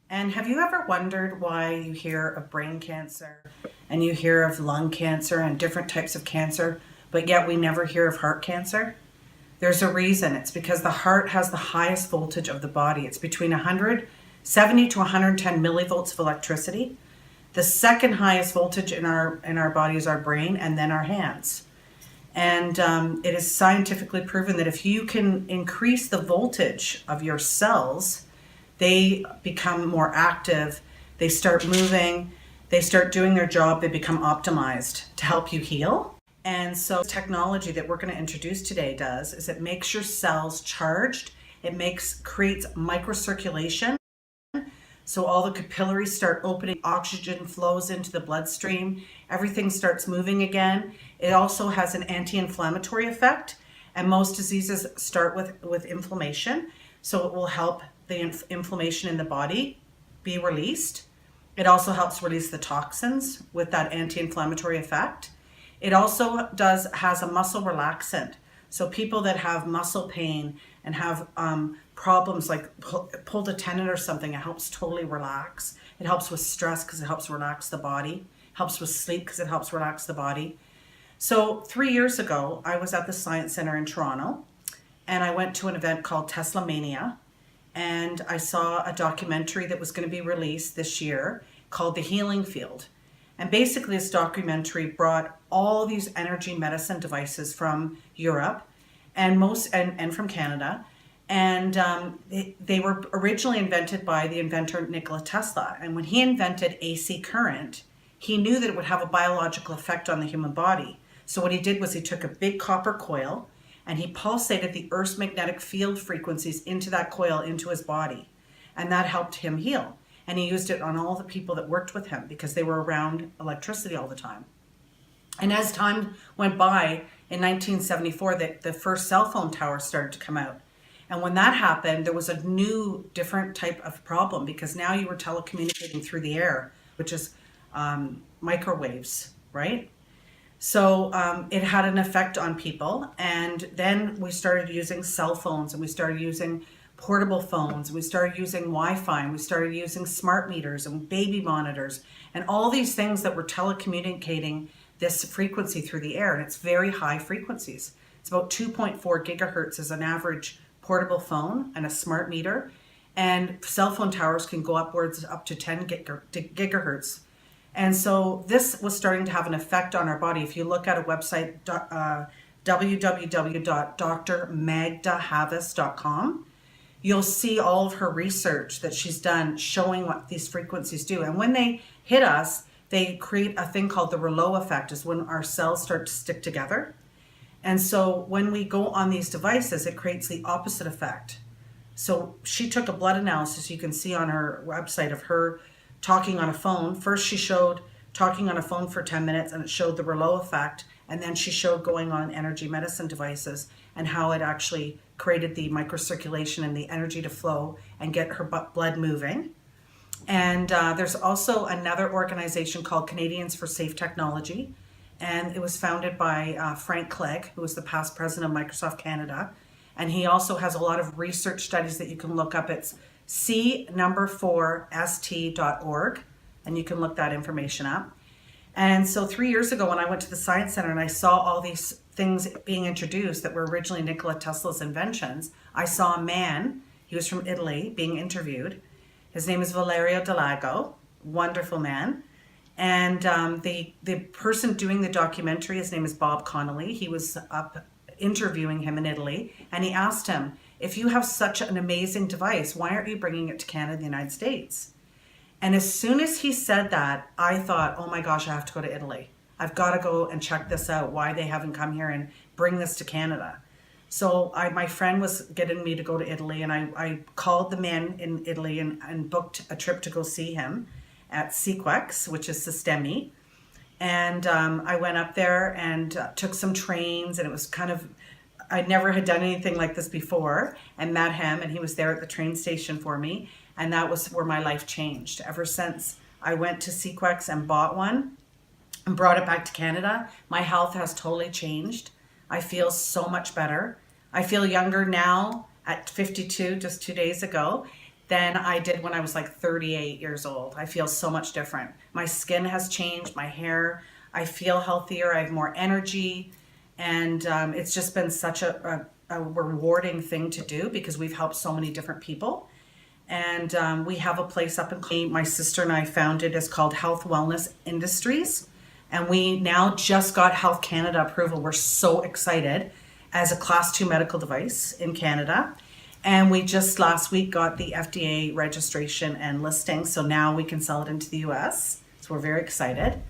And have you ever wondered why you hear of brain cancer and you hear of lung cancer and different types of cancer, but yet we never hear of heart cancer? There's a reason. It's because the heart has the highest voltage of the body. It's between 170 to 110 millivolts of electricity. The second highest voltage in our body is our brain, and then our hands. And it is scientifically proven that if you can increase the voltage of your cells, they become more active, they start moving, they start doing their job, they become optimized to help you heal. And so the technology that we're going to introduce today does is it makes your cells charged, creates microcirculation, so all the capillaries start opening, oxygen flows into the bloodstream, everything starts moving again. It also has an anti-inflammatory effect, and most diseases start with inflammation, so it will help the inflammation in the body be released. It also helps release the toxins with that anti-inflammatory effect. It also has a muscle relaxant. So people that have muscle pain and have problems like pulled a tendon or something, it helps totally relax. It helps with stress because it helps relax the body. Helps with sleep because it helps relax the body. So 3 years ago, I was at the Science Center in Toronto, and I went to an event called Tesla Mania, and I saw a documentary that was going to be released this year called The Healing Field. And basically this documentary brought all these energy medicine devices from Europe and from Canada. And they were originally invented by the inventor Nikola Tesla. And when he invented AC current, he knew that it would have a biological effect on the human body. So what he did was he took a big copper coil and he pulsated the Earth's magnetic field frequencies into that coil into his body. And that helped him heal. And he used it on all the people that worked with him because they were around electricity all the time. And as time went by, in 1974, the first cell phone tower started to come out. And when that happened, there was a new, different type of problem because now you were telecommunicating through the air, which is microwaves, right? So it had an effect on people. And then we started using cell phones, and we started using portable phones, and we started using Wi-Fi, and we started using smart meters and baby monitors, and all these things that were telecommunicating this frequency through the air. And it's very high frequencies. It's about 2.4 gigahertz as an average portable phone and a smart meter. And cell phone towers can go upwards up to 10 gigahertz. And so this was starting to have an effect on our body. If you look at a website, www.drmagdahavis.com, you'll see all of her research that she's done showing what these frequencies do. And when they hit us, they create a thing called the Rouleau effect, is when our cells start to stick together. And so when we go on these devices, it creates the opposite effect. So she took a blood analysis, you can see on her website, of her talking on a phone. First she showed talking on a phone for 10 minutes and it showed the Rouleau effect. And then she showed going on energy medicine devices and how it actually created the microcirculation and the energy to flow and get her blood moving. And there's also another organization called Canadians for Safe Technology. And it was founded by Frank Clegg, who was the past president of Microsoft Canada. And he also has a lot of research studies that you can look up. It's c4st.org, and you can look that information up. And so 3 years ago when I went to the Science Center and I saw all these things being introduced that were originally Nikola Tesla's inventions, I saw a man, he was from Italy, being interviewed. His name is Valerio Delago, wonderful man. And the person doing the documentary, his name is Bob Connolly. He was up interviewing him in Italy, and he asked him, if you have such an amazing device, why aren't you bringing it to Canada and the United States? And as soon as he said that, I thought, oh my gosh, I have to go to Italy. I've got to go and check this out, why they haven't come here and bring this to Canada. So my friend was getting me to go to Italy, and I called the man in Italy and booked a trip to go see him at SEQEX, which is Sistemi. And I went up there and took some trains, and it was kind of, I never had done anything like this before, and met him, and he was there at the train station for me. And that was where my life changed. Ever since I went to SEQEX and bought one and brought it back to Canada, my health has totally changed. I feel so much better. I feel younger now at 52, just 2 days ago. than I did when I was like 38 years old. I feel so much different. My skin has changed, my hair, I feel healthier, I have more energy, and it's just been such a rewarding thing to do because we've helped so many different people. And we have a place up in Clean. My sister and I founded. It's called Health Wellness Industries. And we now just got Health Canada approval. We're so excited as a Class 2 medical device in Canada. And we just last week got the FDA registration and listing. So now we can sell it into the US. So we're very excited.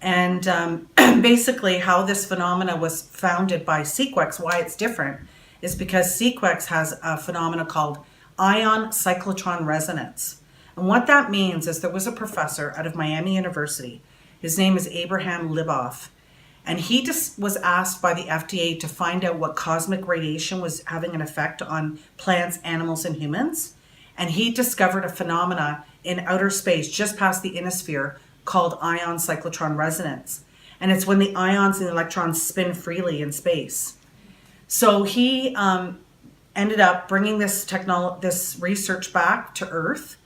And basically how this phenomena was founded by SEQEX, why it's different, is because SEQEX has a phenomena called ion cyclotron resonance. And what that means is there was a professor out of Miami University. His name is Abraham Liboff. And he just was asked by the FDA to find out what cosmic radiation was having an effect on plants, animals, and humans. And he discovered a phenomena in outer space just past the ionosphere called ion cyclotron resonance. And it's when the ions and the electrons spin freely in space. So he ended up bringing this research back to Earth.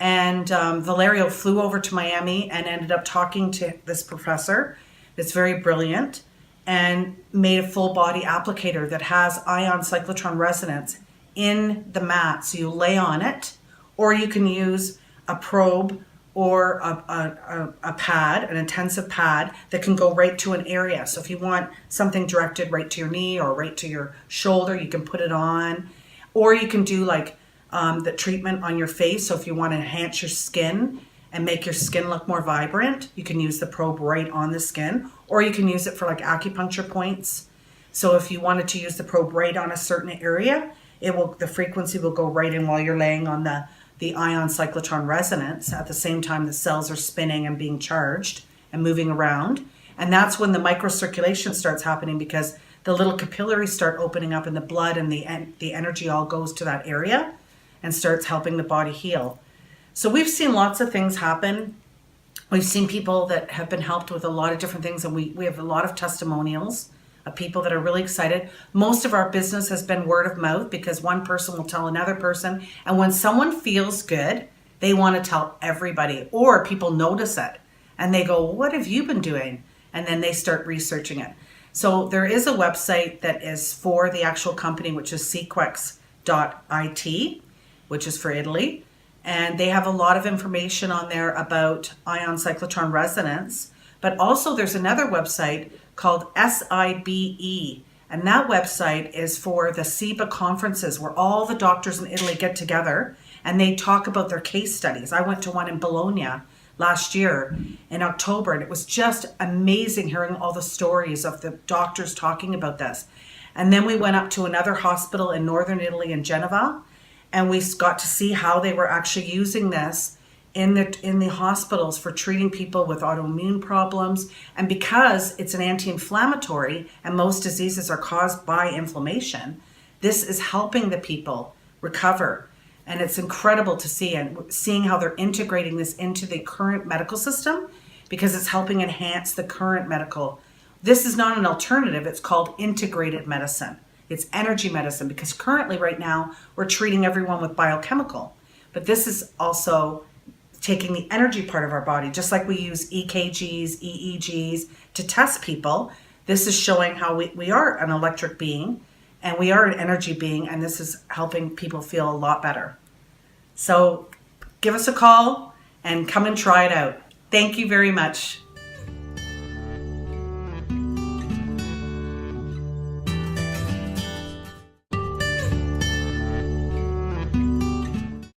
And Valerio flew over to Miami and ended up talking to this professor that's very brilliant and made a full body applicator that has ion cyclotron resonance in the mat. So you lay on it, or you can use a probe or a pad, an intensive pad that can go right to an area. So if you want something directed right to your knee or right to your shoulder, you can put it on. Or you can do like the treatment on your face. So if you want to enhance your skin and make your skin look more vibrant, you can use the probe right on the skin. Or you can use it for like acupuncture points. So if you wanted to use the probe right on a certain area, the frequency will go right in while you're laying on the ion cyclotron resonance. At the same time, the cells are spinning and being charged and moving around. And that's when the microcirculation starts happening, because the little capillaries start opening up in the blood, and the energy all goes to that area and starts helping the body heal. So we've seen lots of things happen. We've seen people that have been helped with a lot of different things, and we have a lot of testimonials of people that are really excited. Most of our business has been word of mouth, because one person will tell another person. And when someone feels good, they want to tell everybody, or people notice it and they go, what have you been doing? And then they start researching it. So there is a website that is for the actual company, which is sequex.it, which is for Italy. And they have a lot of information on there about ion cyclotron resonance. But also there's another website called SIBE. And that website is for the SIBA conferences, where all the doctors in Italy get together and they talk about their case studies. I went to one in Bologna last year in October, and it was just amazing hearing all the stories of the doctors talking about this. And then we went up to another hospital in northern Italy in Genova, and we got to see how they were actually using this in the hospitals for treating people with autoimmune problems. And because it's an anti-inflammatory and most diseases are caused by inflammation, this is helping the people recover. And it's incredible to see, and seeing how they're integrating this into the current medical system, because it's helping enhance the current medical. This is not an alternative. It's called integrated medicine. It's energy medicine, because currently right now we're treating everyone with biochemical. But this is also taking the energy part of our body, just like we use EKGs, EEGs to test people. This is showing how we are an electric being and we are an energy being, and this is helping people feel a lot better. So give us a call and come and try it out. Thank you very much.